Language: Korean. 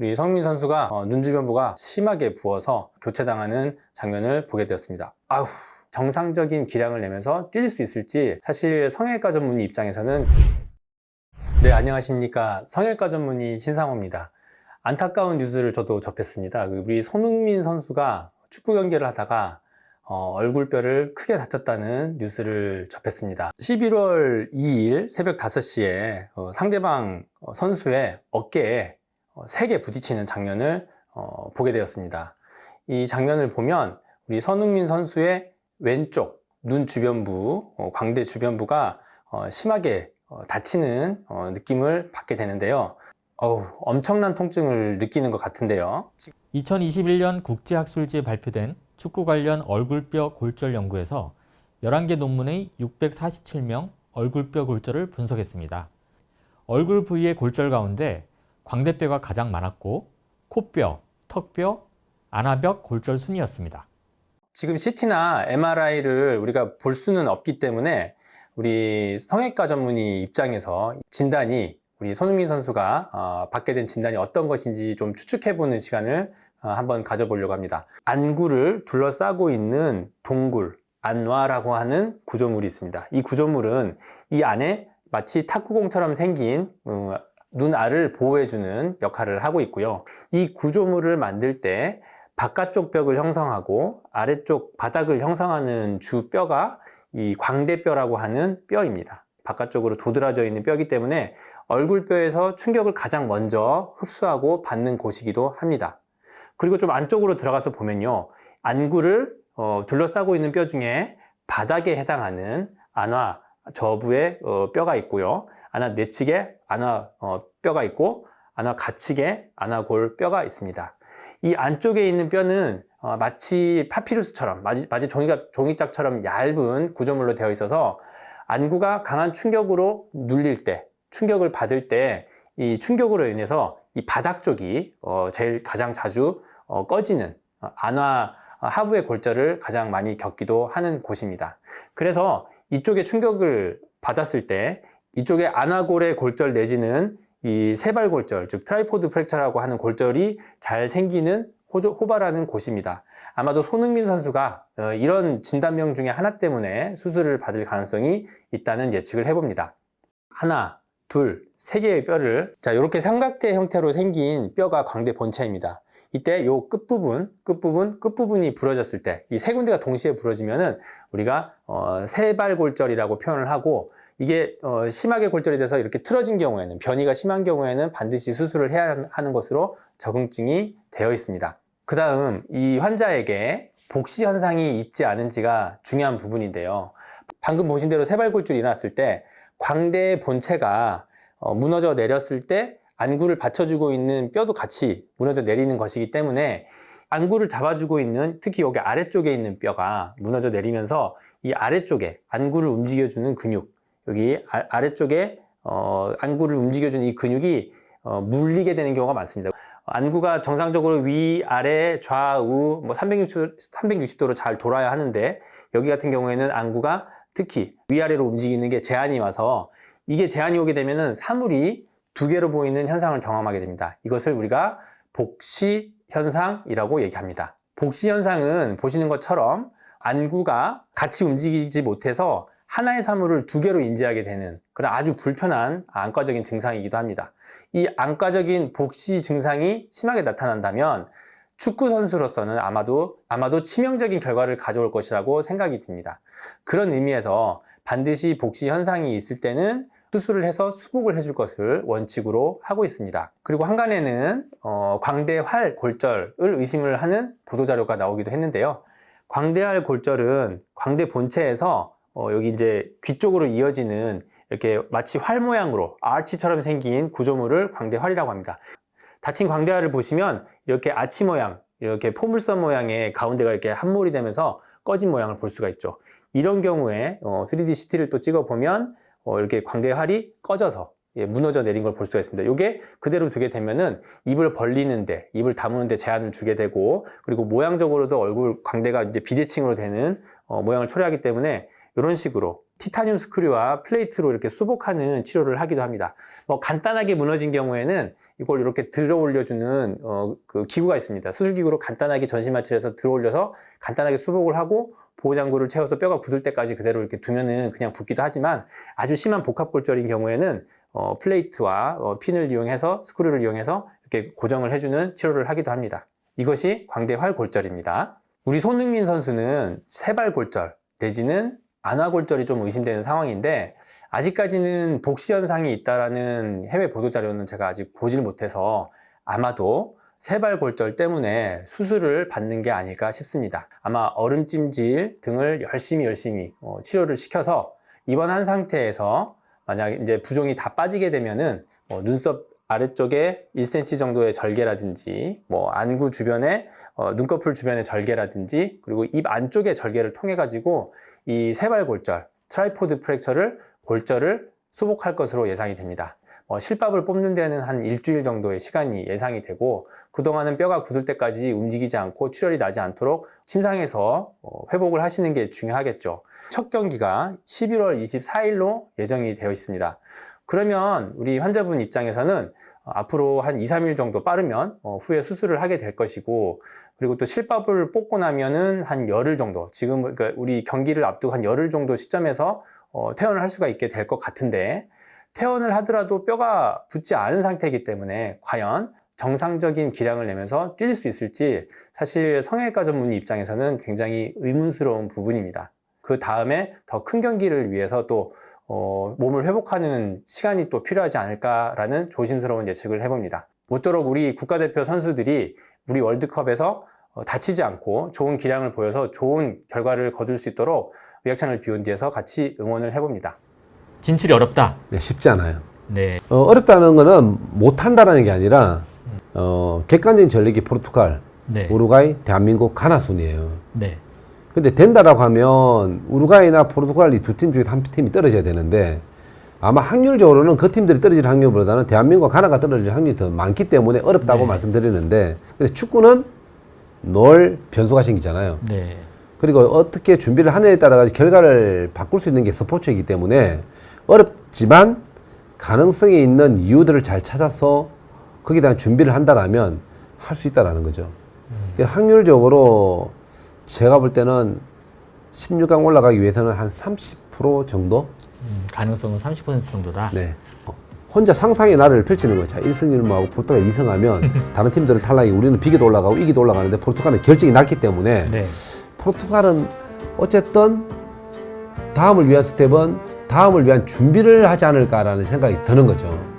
우리 손흥민 선수가 눈 주변부가 심하게 부어서 교체당하는 장면을 보게 되었습니다. 아휴, 정상적인 기량을 내면서 뛸 수 있을지 사실 성형외과 전문의 입장에서는 네, 안녕하십니까. 성형외과 전문의 신상호입니다. 안타까운 뉴스를 저도 접했습니다. 우리 손흥민 선수가 축구 경기를 하다가 얼굴뼈를 크게 다쳤다는 뉴스를 접했습니다. 11월 2일 새벽 5시에 상대방 선수의 어깨에 세게 부딪히는 장면을 보게 되었습니다. 이 장면을 보면 우리 손흥민 선수의 왼쪽 눈 주변부, 광대 주변부가 심하게 다치는 느낌을 받게 되는데요. 엄청난 통증을 느끼는 것 같은데요. 2021년 국제학술지에 발표된 축구 관련 얼굴뼈 골절 연구에서 11개 논문의 647명 얼굴뼈 골절을 분석했습니다. 얼굴 부위의 골절 가운데 광대뼈가 가장 많았고 코뼈, 턱뼈, 안아벽 골절 순이었습니다. 지금 CT나 MRI를 우리가 볼 수는 없기 때문에 우리 성형외과 전문의 입장에서 진단이 우리 손흥민 선수가 받게 된 진단이 어떤 것인지 좀 추측해보는 시간을 한번 가져보려고 합니다. 안구를 둘러싸고 있는 동굴, 안와라고 하는 구조물이 있습니다. 이 구조물은 이 안에 마치 탁구공처럼 생긴 눈알을 보호해주는 역할을 하고 있고요. 이 구조물을 만들 때 바깥쪽 벽을 형성하고 아래쪽 바닥을 형성하는 주 뼈가 이 광대뼈라고 하는 뼈입니다. 바깥쪽으로 도드라져 있는 뼈이기 때문에 얼굴뼈에서 충격을 가장 먼저 흡수하고 받는 곳이기도 합니다. 그리고 좀 안쪽으로 들어가서 보면요, 안구를 둘러싸고 있는 뼈 중에 바닥에 해당하는 안화 저부의 뼈가 있고요, 안화 내측에 안화 뼈가 있고 안화 가측에 안화골 뼈가 있습니다. 이 안쪽에 있는 뼈는 마치 파피루스처럼, 마치 종이짝처럼 얇은 구조물로 되어 있어서 안구가 강한 충격으로 눌릴 때, 충격을 받을 때 이 충격으로 인해서 이 바닥 쪽이 제일 가장 자주 꺼지는 안화 하부의 골절을 가장 많이 겪기도 하는 곳입니다. 그래서 이쪽에 충격을 받았을 때 이쪽에 안화골의 골절 내지는 이 세발골절, 즉 트라이포드 프랙처라고 하는 골절이 잘 생기는 호발하는 곳입니다. 아마도 손흥민 선수가 이런 진단명 중에 하나 때문에 수술을 받을 가능성이 있다는 예측을 해봅니다. 하나, 둘, 세 개의 뼈를 이렇게 삼각대 형태로 생긴 뼈가 광대 본체입니다. 이때 요 끝부분이 부러졌을 때, 이 세 군데가 동시에 부러지면은 우리가 세발골절이라고 표현을 하고, 이게 심하게 골절이 돼서 이렇게 틀어진 경우에는, 변이가 심한 경우에는 반드시 수술을 해야 하는 것으로 적응증이 되어 있습니다. 그 다음 이 환자에게 복시 현상이 있지 않은지가 중요한 부분인데요. 방금 보신 대로 세발골절이 일어났을 때 광대의 본체가 무너져 내렸을 때 안구를 받쳐주고 있는 뼈도 같이 무너져 내리는 것이기 때문에 안구를 잡아주고 있는, 특히 여기 아래쪽에 있는 뼈가 무너져 내리면서 이 아래쪽에 안구를 움직여주는 근육, 여기 아래쪽에 안구를 움직여주는 이 근육이 물리게 되는 경우가 많습니다. 안구가 정상적으로 위, 아래, 좌우 360도로 잘 돌아야 하는데, 여기 같은 경우에는 안구가 특히 위아래로 움직이는 게 제한이 와서, 이게 제한이 오게 되면은 사물이 두 개로 보이는 현상을 경험하게 됩니다. 이것을 우리가 복시 현상이라고 얘기합니다. 복시 현상은 보시는 것처럼 안구가 같이 움직이지 못해서 하나의 사물을 두 개로 인지하게 되는 그런 아주 불편한 안과적인 증상이기도 합니다. 이 안과적인 복시 증상이 심하게 나타난다면 축구 선수로서는 아마도 치명적인 결과를 가져올 것이라고 생각이 듭니다. 그런 의미에서 반드시 복시 현상이 있을 때는 수술을 해서 수복을 해줄 것을 원칙으로 하고 있습니다. 그리고 한간에는 광대활 골절을 의심을 하는 보도자료가 나오기도 했는데요. 광대활 골절은 광대 본체에서 여기 이제 귀 쪽으로 이어지는 이렇게 마치 활 모양으로 아치처럼 생긴 구조물을 광대활이라고 합니다. 다친 광대활을 보시면 이렇게 아치 모양, 이렇게 포물선 모양의 가운데가 이렇게 함몰이 되면서 꺼진 모양을 볼 수가 있죠. 이런 경우에 3D CT를 또 찍어보면 이렇게 광대활이 꺼져서 무너져 내린 걸 볼 수가 있습니다. 이게 그대로 두게 되면은 입을 벌리는데, 입을 다무는데 제한을 주게 되고, 그리고 모양적으로도 얼굴 광대가 이제 비대칭으로 되는 모양을 초래하기 때문에 이런 식으로 티타늄 스크류와 플레이트로 이렇게 수복하는 치료를 하기도 합니다. 뭐 간단하게 무너진 경우에는 이걸 이렇게 들어 올려주는 그 기구가 있습니다. 수술기구로 간단하게 전신마취해서 들어 올려서 간단하게 수복을 하고 보호장구를 채워서 뼈가 굳을 때까지 그대로 이렇게 두면은 그냥 붓기도 하지만, 아주 심한 복합골절인 경우에는 플레이트와 핀을 이용해서, 스크류를 이용해서 이렇게 고정을 해주는 치료를 하기도 합니다. 이것이 광대활골절입니다. 우리 손흥민 선수는 세발골절 내지는 안화골절이 좀 의심되는 상황인데, 아직까지는 복시 현상이 있다라는 해외 보도 자료는 제가 아직 보질 못해서 아마도 세발골절 때문에 수술을 받는 게 아닐까 싶습니다. 아마 얼음찜질 등을 열심히 치료를 시켜서 입원한 상태에서 만약 이제 부종이 다 빠지게 되면은 눈썹 아래쪽에 1cm 정도의 절개라든지, 안구 주변에 눈꺼풀 주변의 절개라든지, 그리고 입 안쪽의 절개를 통해 가지고 이 세발골절, 트라이포드 프랙처를 골절을 수복할 것으로 예상이 됩니다. 실밥을 뽑는 데는 한 일주일 정도의 시간이 예상이 되고, 그동안은 뼈가 굳을 때까지 움직이지 않고 출혈이 나지 않도록 침상에서 회복을 하시는 게 중요하겠죠. 첫 경기가 11월 24일로 예정이 되어 있습니다. 그러면 우리 환자분 입장에서는 앞으로 한 2, 3일 정도 빠르면 후에 수술을 하게 될 것이고, 그리고 또 실밥을 뽑고 나면은 한 열흘 정도, 지금 그러니까 우리 경기를 앞두고 한 열흘 정도 시점에서 퇴원을 할 수가 있게 될 것 같은데, 퇴원을 하더라도 뼈가 붙지 않은 상태이기 때문에 과연 정상적인 기량을 내면서 뛸 수 있을지 사실 성형외과 전문의 입장에서는 굉장히 의문스러운 부분입니다. 그 다음에 더 큰 경기를 위해서 또 몸을 회복하는 시간이 또 필요하지 않을까라는 조심스러운 예측을 해봅니다. 모쪼록 우리 국가대표 선수들이 우리 월드컵에서 다치지 않고 좋은 기량을 보여서 좋은 결과를 거둘 수 있도록 의학찬을 비욘디에서 같이 응원을 해봅니다. 진출이 어렵다. 네, 쉽지 않아요. 네. 어렵다는 거는 못한다라는 게 아니라 객관적인 전력이 포르투갈, 네. 우루과이, 대한민국, 가나 순이에요. 네. 근데 된다라고 하면 우루과이나 포르투갈 이 두 팀 중에 한 팀이 떨어져야 되는데, 아마 확률적으로는 그 팀들이 떨어질 확률보다는 대한민국과 가나가 떨어질 확률이 더 많기 때문에 어렵다고 네. 말씀드리는데, 근데 축구는 늘 변수가 생기잖아요. 네. 그리고 어떻게 준비를 하느냐에 따라 결과를 바꿀 수 있는 게 스포츠이기 때문에 어렵지만 가능성이 있는 이유들을 잘 찾아서 거기에 대한 준비를 한다라면 할 수 있다라는 거죠. 확률적으로 제가 볼 때는 16강 올라가기 위해서는 한 30% 정도? 가능성은 30% 정도다. 네. 혼자 상상의 나래를 펼치는 거예요. 자, 1승 1무하고 포르투갈 2승하면 다른 팀들은 탈락이, 우리는 비기도 올라가고 이기도 올라가는데 포르투갈은 결정이 났기 때문에 네. 포르투갈은 어쨌든 다음을 위한 스텝은 다음을 위한 준비를 하지 않을까라는 생각이 드는 거죠.